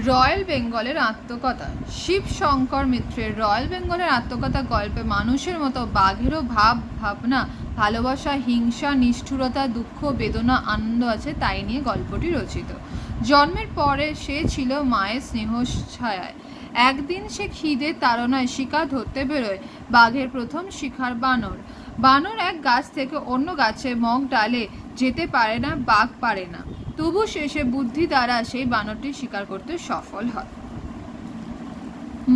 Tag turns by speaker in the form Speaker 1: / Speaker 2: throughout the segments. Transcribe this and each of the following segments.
Speaker 1: Royal বেঙ্গলের আত্মকথা। শিব শঙ্কর মিত্রের royal বেঙ্গলের আত্মকথা গল্পে মানুষের মতো বাঘেরও ভাব ভাবনা, ভালোবাসা, হিংসা, নিষ্ঠুরতা, দুঃখ, বেদনা, আনন্দ আছে, তাই নিয়ে গল্পটি রচিত। জন্মের পরে সে ছিল মায়ের স্নেহ ছায়ায়। একদিন সে খিদে তাড়নায় শিকার ধরতে বেরোয়। বাঘের প্রথম শিকার বানর। বানর এক গাছ থেকে অন্য গাছে মগ ডালে যেতে পারে না, বাঘ পারে না। তবু শেষে বুদ্ধি দ্বারা সেই বানরটি শিকার করতে সফল হয়।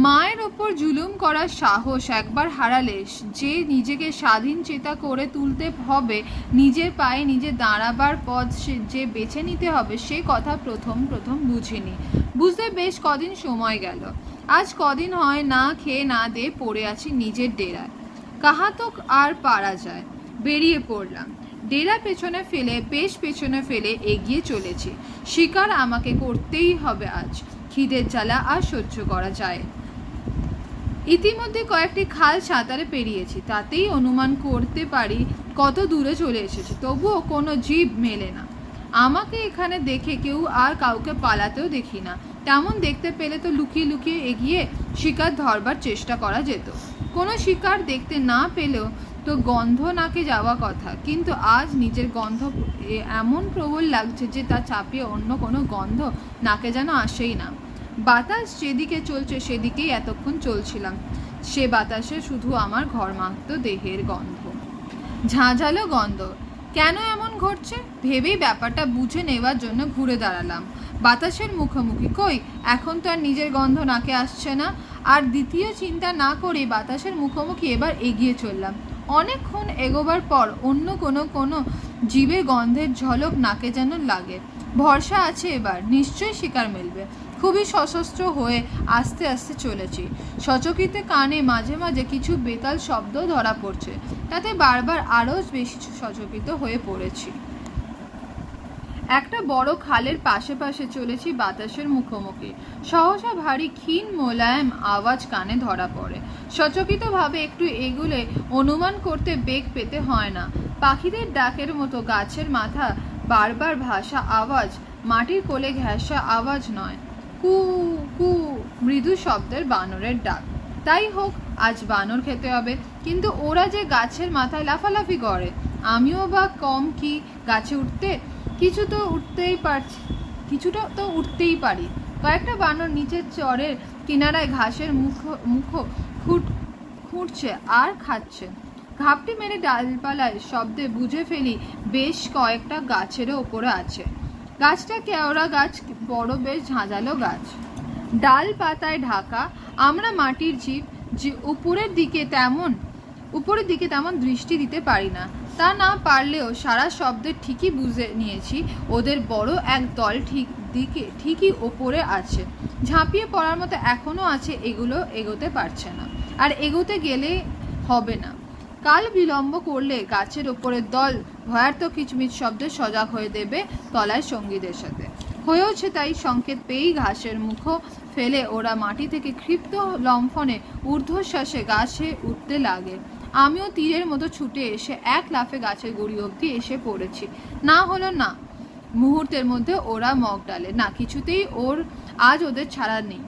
Speaker 1: মায়ের ওপর জুলুম করার সাহস একবার হারালে যে নিজেকে স্বাধীন চেতা করে তুলতে হবে, নিজের পায়ে নিজে দাঁড়াবার পথ যে বেছে নিতে হবে, সে কথা প্রথম বুঝিনি। বুঝতে বেশ কদিন সময় গেল। আজ কদিন হয় না খেয়ে না দিয়ে পড়ে আছি নিজের ডেরায়। কাহাতক আর পারা যায়। বেরিয়ে পড়লাম। ডেরা বেশ পেছনে ফেলে এগিয়ে চলেছি। শিকার আমাকে করতেই হবে আজ। খিদের জ্বালা আর সহ্য করা যায়। ইতিমধ্যে কয়েকটি খাল সাঁতারে পেরিয়েছি, তাতেই অনুমান করতে পারি কত দূরে চলে এসেছি। তবুও কোনো জীব মেলে না। আমাকে এখানে দেখে কেউ আর কাউকে পালাতেও দেখি না। তেমন দেখতে পেলে তো লুকিয়ে লুকিয়ে এগিয়ে শিকার ধরবার চেষ্টা করা যেত। কোনো শিকার দেখতে না পেলেও তো গন্ধ নাকে যাওয়া কথা, কিন্তু আজ নিজের গন্ধ এমন প্রবল লাগছে যে তা চাপিয়ে অন্য কোনো গন্ধ নাকে যেন আসেই না। বাতাস যেদিকে চলছে সেদিকেই এতক্ষণ চলছিলাম। সে বাতাসে শুধু আমার ঘরমাক্ত দেহের গন্ধ, ঝাঁঝালো গন্ধ। কেন এমন ঘটছে ভেবেই ব্যাপারটা বুঝে নেওয়ার জন্য ঘুরে দাঁড়ালাম। বাতাসের মুখোমুখি। কই, এখন তো আর নিজের গন্ধ নাকে আসছে না। আর দ্বিতীয় চিন্তা না করে বাতাসের মুখোমুখি এবার এগিয়ে চললাম। অনেকক্ষণ এগোবার পর অন্য কোনো জীবের গন্ধের ঝলক নাকে যেন লাগে। ভরসা আছে, এবার নিশ্চয়ই শিকার মিলবে। খুবই সশস্ত্র হয়ে আস্তে আস্তে চলেছি। সচকিত কানে মাঝে মাঝে কিছু বেতাল শব্দ ধরা পড়ছে, তাতে বারবার আরও বেশি সচকিত হয়ে পড়েছি। একটা বড় খালের পাশে পাশে চলেছি বাতাসের মুখোমুখি। সহসা ভারী ক্ষীণ মোলায়েম আওয়াজ কানে ধরা পড়ে। সচকিতভাবে একটু এগুলে অনুমান করতে বেগ পেতে হয় না। পাখিদের ডাকের মতো গাছের মাথা বারবার ভাসা আওয়াজ, মাটির কোলে ঘেঁষা আওয়াজ নয়। কু কু মৃদু শব্দের বানরের ডাক। তাই হোক, আজ বানর খেতে হবে। কিন্তু ওরা যে গাছের মাথায় লাফালাফি করে, আমিও বা কম কি গাছে উঠতে? কিছুটা তো উঠতেই পারি। কয়েকটা বানর নিচের চরের কিনারায় ঘাসের মুখো খুঁড়ছে আর খাচ্ছে। ঘাপটি মেরে ডালপালায় শব্দে বুঝে ফেলি বেশ কয়েকটা গাছেরও ওপরে আছে। গাছটা কেওড়া গাছ, বড় বেশ ঝাঁঝালো গাছ, ডাল পাতায় ঢাকা। আমরা মাটির জীব, যে উপরের দিকে তেমন দৃষ্টি দিতে পারি না। তা না পারলেও সারা শব্দের ঠিকই বুঝে নিয়েছি ওদের বড় এক দল ঠিকই ওপরে আছে। ঝাঁপিয়ে পড়ার মতো এখনো আছে, এগুলো এগোতে পারছে না, আর এগোতে গেলে হবে না। কাল বিলম্ব করলে গাছের ওপরের দল ভয়ার্থ কিচমিচ শব্দে সজাগ হয়ে দেবে তলায় সঙ্গীদের সাথে। হয়েওছে তাই। সংকেত পেয়েই ঘাসের মুখো ফেলে ওরা মাটি থেকে ক্ষিপ্ত লম্ফনে ঊর্ধ্বশ্বাসে গাছে উঠতে লাগে। আমিও তীরের মতো ছুটে এসে এক লাফে গাছের গুড়ি অবধি এসে পড়েছি। না হলো না। মুহূর্তের মধ্যে ওরা মগ ডালে না, কিছুতেই আজ ওদের ছাড়া নেই।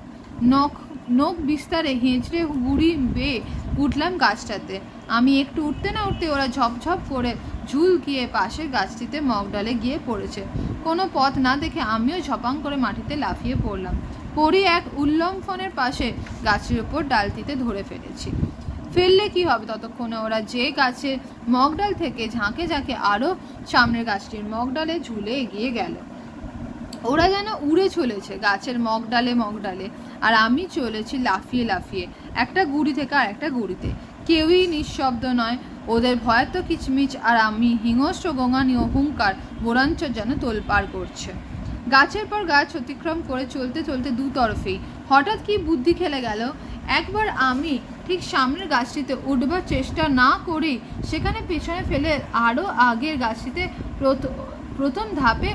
Speaker 1: নখ বিস্তারে হেঁচড়ে গুড়ি বেয়ে উঠলাম গাছটাতে। আমি একটু উঠতে না উঠতে ওরা ঝপঝপ করে ঝুল গিয়ে পাশের গাছটিতে মগ ডালে গিয়ে পড়েছে। কোনো পথ না দেখে আমিও ঝপাং করে মাটিতে লাফিয়ে পড়লাম। পড়ি এক উল্লম্ফনের পাশে গাছের ওপর ডালটিতে ধরে ফেললে কি হবে? ততক্ষণে ওরা যে গাছের মগডাল থেকে ঝাঁকে ঝাঁকে আরো সামনের গাছটির মগডালে ঝুলে এগিয়ে গেল। ওরা যেন উড়ে চলেছে গাছের মগডালে, আর আমি চলেছি লাফিয়ে লাফিয়ে একটা গুড়ি থেকে আর একটা গুড়িতে। কেউই নিঃশব্দ নয়। ওদের ভয়ার্থ কিচমিচ আর আমি হিংস্র গোঙানীয় হুঙ্কার বোরাঞ্চর যেন তোলপাড় করছে। গাছের পর গাছ অতিক্রম করে চলতে চলতে দুতরফেই হঠাৎ কি বুদ্ধি খেলে গেল। একবার আমি ঠিক সামনের গাছটিতে উঠবার চেষ্টা না করেই সেখানে পেছনে ফেলে আরও আগের গাছটিতে প্রথম ধাপে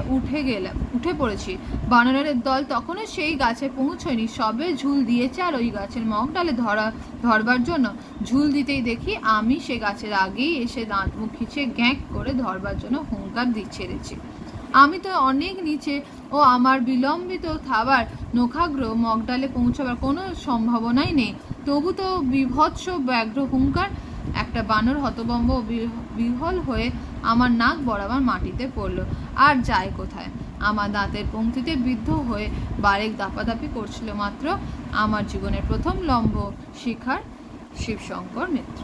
Speaker 1: উঠে পড়েছি। বানরের দল তখনও সেই গাছে পৌঁছয়নি, সবে ঝুল দিয়েছে আর ওই গাছের মগডালে ধরবার জন্য ঝুল দিতেই দেখি আমি সে গাছের আগেই এসে দাঁত মুখ খিচিয়ে গ্যাঁক করে ধরবার জন্য হুঙ্কার ছেড়েছি। আমি তো অনেক নিচে, ও আমার বিলম্বিত থাবার নখাগ্র মগডালে পৌঁছাবার কোনো সম্ভাবনাই নেই। তবু তো বিভৎস ব্যাঘ্র হুঙ্কার। একটা বানর হতবম্ব বিহল হয়ে আমার নাক বরাবর মাটিতে পড়ল। আর যায় কোথায়? আমার দাঁতের পংক্তিতে বিদ্ধ হয়ে বারেক দাপাদাপি করছিল মাত্র। আমার জীবনের প্রথম লম্ব শিখার শিবশঙ্কর মিত্র।